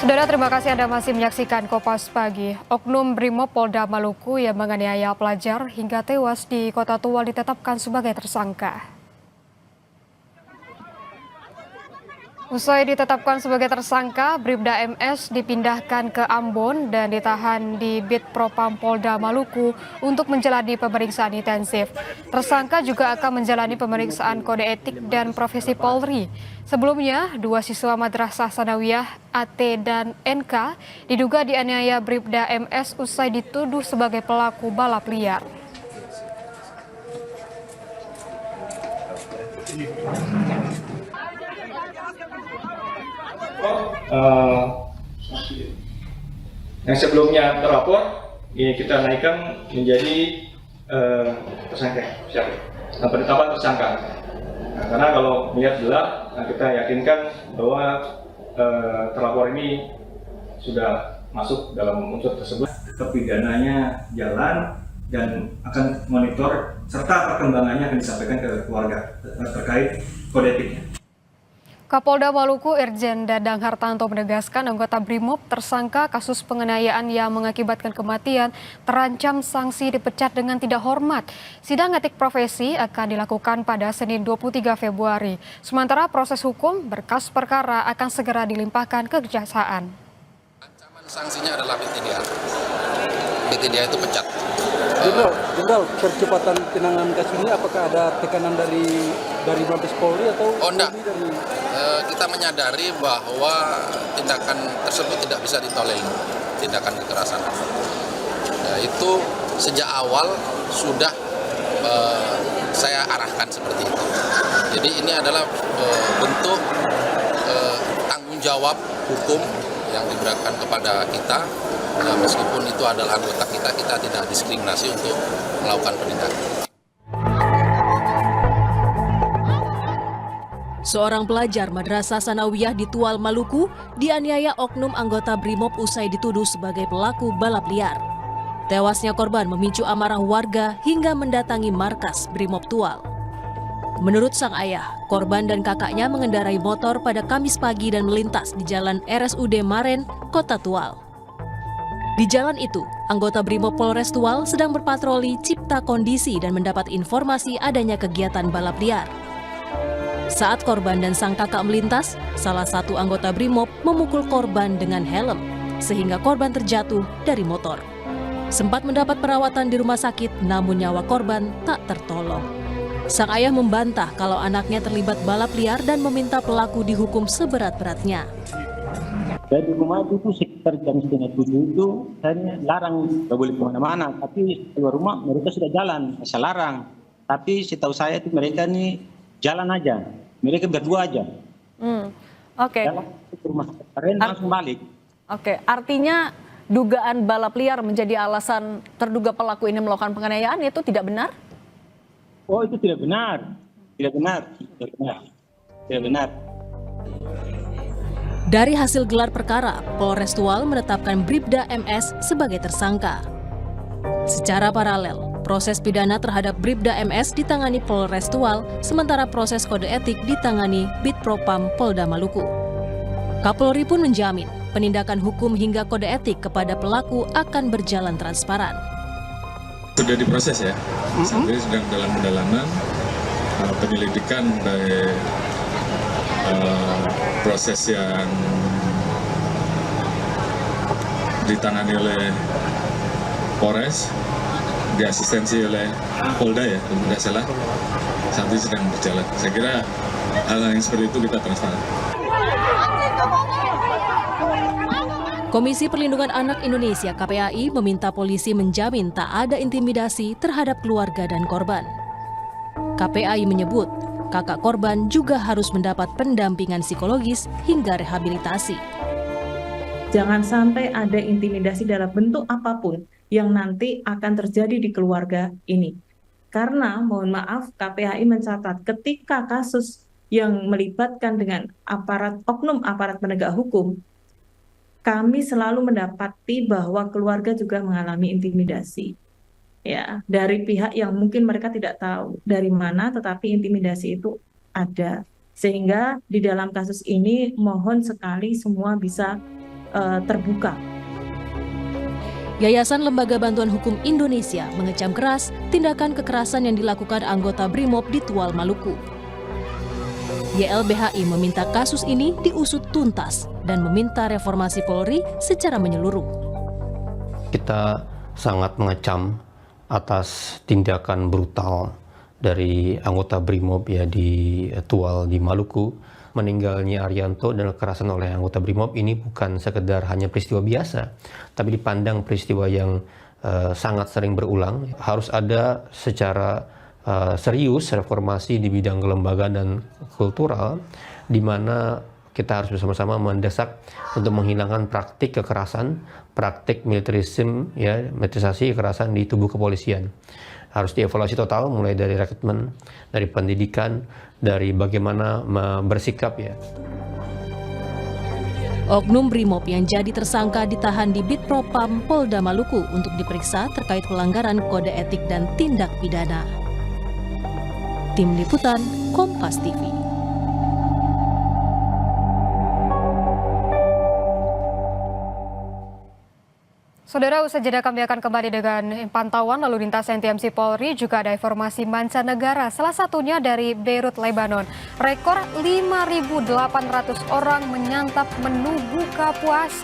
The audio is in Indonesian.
Saudara, terima kasih Anda masih menyaksikan Kompas Pagi. Oknum Brimob Polda Maluku yang menganiaya pelajar hingga tewas di Kota Tual ditetapkan sebagai tersangka. Usai ditetapkan sebagai tersangka, Bribda MS dipindahkan ke Ambon dan ditahan di Bit Propam Polda Maluku untuk menjalani pemeriksaan intensif. Tersangka juga akan menjalani pemeriksaan kode etik dan profesi Polri. Sebelumnya, dua siswa Madrasah Sanawiyah AT dan NK diduga dianiaya Bribda MS usai dituduh sebagai pelaku balap liar. Yang sebelumnya terlapor, ini kita naikkan menjadi tersangka, penetapan tersangka. Nah, karena kalau melihat jelas, kita yakinkan bahwa terlapor ini sudah masuk dalam unsur tersebut. Terpidananya jalan dan akan monitor serta perkembangannya akan disampaikan ke keluarga terkait kode etiknya. Kapolda Maluku Irjen Dadang Hartanto menegaskan anggota Brimob tersangka kasus penganiayaan yang mengakibatkan kematian terancam sanksi dipecat dengan tidak hormat. Sidang etik profesi akan dilakukan pada Senin 23 Februari. Sementara proses hukum berkas perkara akan segera dilimpahkan ke kejaksaan. Ancaman sanksinya adalah BTDA. BTDA itu pecat. Jenderal, percepatan penanganan kasus ini apakah ada tekanan dari Mabes Polri atau enggak. Kita menyadari bahwa tindakan tersebut tidak bisa ditolerir, tindakan kekerasan. Itu sejak awal sudah saya arahkan seperti itu. Jadi ini adalah bentuk tanggung jawab hukum yang diberikan kepada kita. Nah, meskipun itu adalah anggota kita tidak diskriminasi untuk melakukan penindakan. Seorang pelajar Madrasah Sanawiyah di Tual, Maluku, dianiaya oknum anggota Brimob usai dituduh sebagai pelaku balap liar. Tewasnya korban memicu amarah warga hingga mendatangi markas Brimob Tual. Menurut sang ayah, korban dan kakaknya mengendarai motor pada Kamis pagi dan melintas di Jalan RSUD Maren, Kota Tual. Di jalan itu, anggota Brimob Polres Tual sedang berpatroli cipta kondisi dan mendapat informasi adanya kegiatan balap liar. Saat korban dan sang kakak melintas, salah satu anggota Brimob memukul korban dengan helm, sehingga korban terjatuh dari motor. Sempat mendapat perawatan di rumah sakit, namun nyawa korban tak tertolong. Sang ayah membantah kalau anaknya terlibat balap liar dan meminta pelaku dihukum seberat-beratnya. Dari rumah itu sekitar jam 6:30 itu saya larang, nggak boleh kemana-mana. Tapi keluar rumah mereka sudah jalan, saya larang. Tapi setahu saya itu mereka nih jalan aja, mereka berdua aja. Oke. Jalan ke rumah keren langsung balik. Oke, artinya dugaan balap liar menjadi alasan terduga pelaku ini melakukan penganiayaan itu tidak benar? Oh, itu tidak benar, tidak benar, tidak benar, tidak benar. Dari hasil gelar perkara, Polres Tual menetapkan Bribda MS sebagai tersangka. Secara paralel, proses pidana terhadap Bribda MS ditangani Polres Tual, sementara proses kode etik ditangani Bit Propam Polda Maluku. Kapolri pun menjamin penindakan hukum hingga kode etik kepada pelaku akan berjalan transparan. Sudah diproses ya, sampai sedang dalam pendalaman penyelidikan dari proses yang ditangani oleh Polres, diasistensi oleh Polda ya, kalau tidak salah, saat ini sedang berjalan. Saya kira hal-hal yang seperti itu kita transparan. Komisi Perlindungan Anak Indonesia (KPAI) meminta polisi menjamin tak ada intimidasi terhadap keluarga dan korban. KPAI menyebut, kakak korban juga harus mendapat pendampingan psikologis hingga rehabilitasi. Jangan sampai ada intimidasi dalam bentuk apapun yang nanti akan terjadi di keluarga ini. Karena, mohon maaf, KPAI mencatat ketika kasus yang melibatkan dengan oknum aparat penegak hukum, kami selalu mendapati bahwa keluarga juga mengalami intimidasi. Ya, dari pihak yang mungkin mereka tidak tahu dari mana, tetapi intimidasi itu ada. Sehingga di dalam kasus ini mohon sekali semua bisa terbuka. Yayasan Lembaga Bantuan Hukum Indonesia mengecam keras tindakan kekerasan yang dilakukan anggota BRIMOB di Tual, Maluku. YLBHI meminta kasus ini diusut tuntas dan meminta reformasi Polri secara menyeluruh. Kita sangat mengecam atas tindakan brutal dari anggota BRIMOB ya di Tual di Maluku. Meninggalnya Arianto dan kekerasan oleh anggota BRIMOB ini bukan sekedar hanya peristiwa biasa, tapi dipandang peristiwa yang sangat sering berulang. Harus ada secara serius reformasi di bidang kelembagaan dan kultural, di mana kita harus bersama-sama mendesak untuk menghilangkan praktik kekerasan, praktik militerisme, ya, militerisasi kekerasan di tubuh kepolisian. Harus dievaluasi total, mulai dari rekrutmen, dari pendidikan, dari bagaimana bersikap, ya. Oknum BRIMOB yang jadi tersangka ditahan di Bitpropam Polda Maluku untuk diperiksa terkait pelanggaran kode etik dan tindak pidana. Tim Liputan, Kompas TV. Saudara, usai jeda kami akan kembali dengan pantauan lalu lintas NTMC Polri, juga ada informasi mancanegara, salah satunya dari Beirut, Lebanon. Rekor 5.800 orang menyantap menu buka puasa.